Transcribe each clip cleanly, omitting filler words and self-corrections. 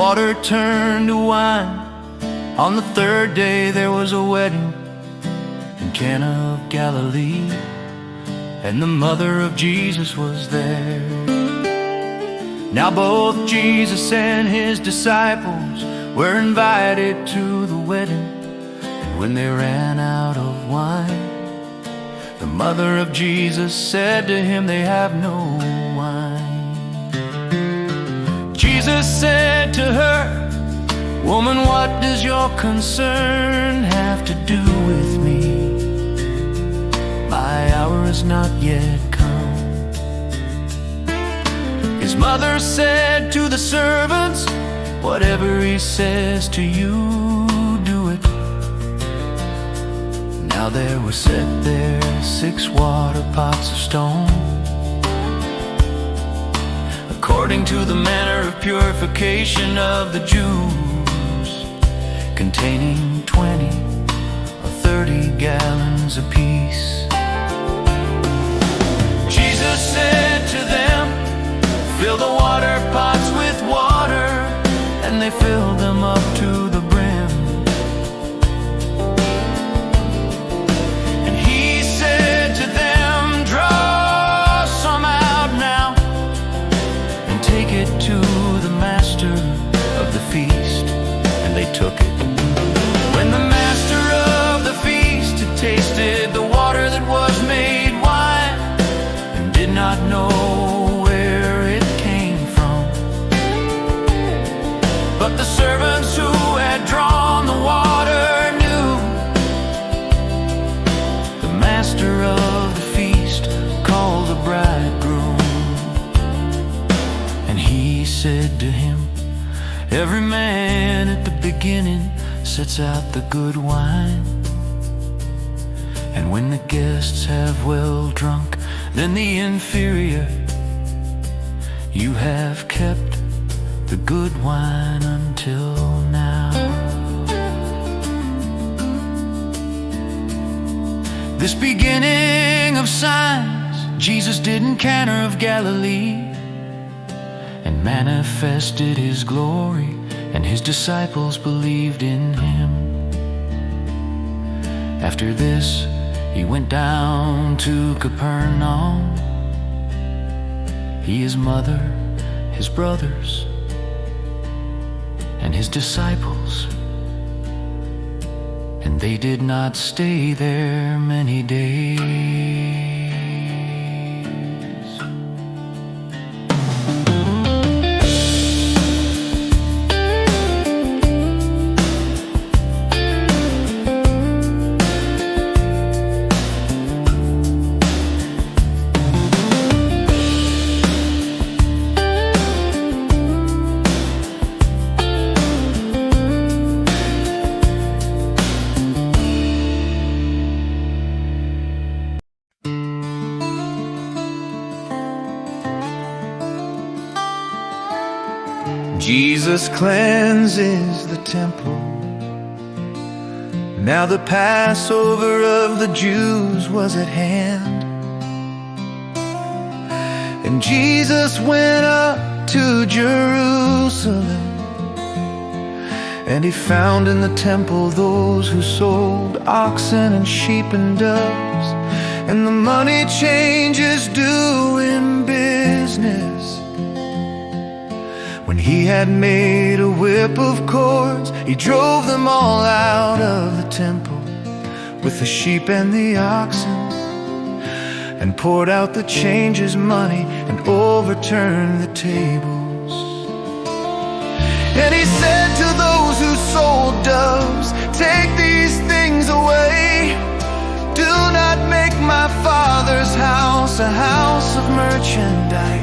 water turned to wine. On the third day there was a wedding in Cana of Galilee, and the mother of Jesus was there. Now both Jesus and his disciples were invited to the wedding, and when they ran out of wine, the mother of Jesus said to him, "They have no wine." Jesus said to her, "Woman, what does your concern have to do with me? My hour has not yet come." His mother said to the servants, "Whatever he says to you, do it." Now there were set there 6 water pots of stone, according to the manner of purification of the Jews, containing 20 or 30 gallons apiece. Jesus said to them, "Fill the water pots with water," and they filled them up to the brim. And he said to them, "Draw some out now and take it to the master of the feast." And they took it. When the master of the feast had tasted the water that was made wine, and did not know where it came from, but the servants who had drawn the water knew, the master of the feast called the bridegroom, and he said to him, "Every man at the beginning sets out the good wine, and when the guests have well drunk, then the inferior. You have kept the good wine until now." This beginning of signs Jesus did in Cana of Galilee, and manifested his glory, and his disciples believed in him. After this, he went down to Capernaum, he, his mother, his brothers, and his disciples, and they did not stay there many days. Jesus cleanses the temple. Now the Passover of the Jews was at hand, and Jesus went up to Jerusalem, and he found in the temple those who sold oxen and sheep and doves, and the money changers doing business. When he had made a whip of cords, he drove them all out of the temple with the sheep and the oxen, and poured out the changers' money and overturned the tables. And he said to those who sold doves, "Take these things away. Do not make my Father's house a house of merchandise."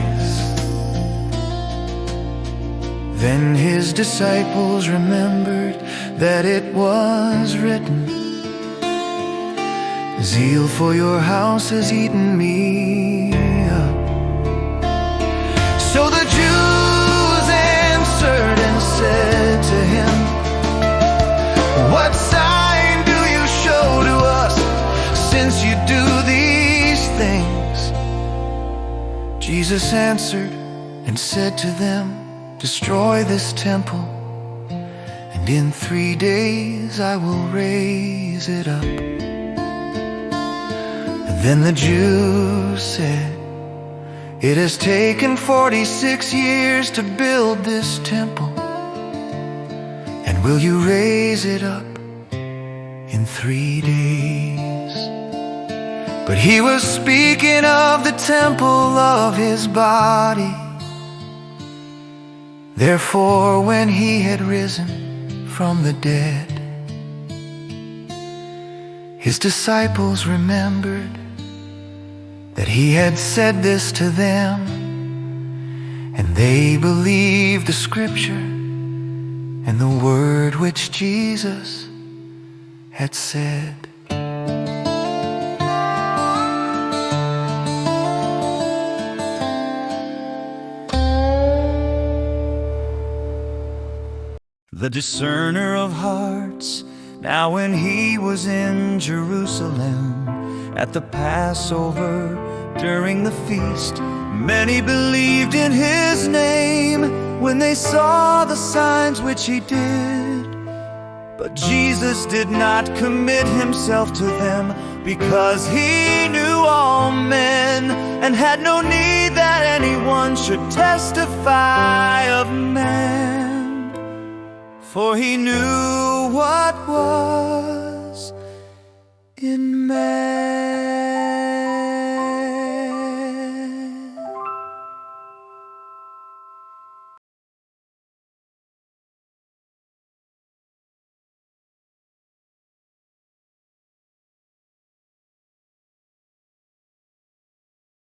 Then his disciples remembered that it was written, "Zeal for your house has eaten me up." So the Jews answered and said to him, "What sign do you show to us, since you do these things?" Jesus answered and said to them, destroy this temple, and in 3 days I will raise it up. And then the Jews said, it has taken 46 years to build this temple, and will you raise it up in 3 days? But he was speaking of the temple of his body. Therefore, when he had risen from the dead, his disciples remembered that he had said this to them, and they believed the scripture and the word which Jesus had said. The discerner of hearts, now when he was in Jerusalem at the Passover during the feast, many believed in his name when they saw the signs which he did. But Jesus did not commit himself to them, because he knew all men and had no need that anyone should testify of men. For he knew what was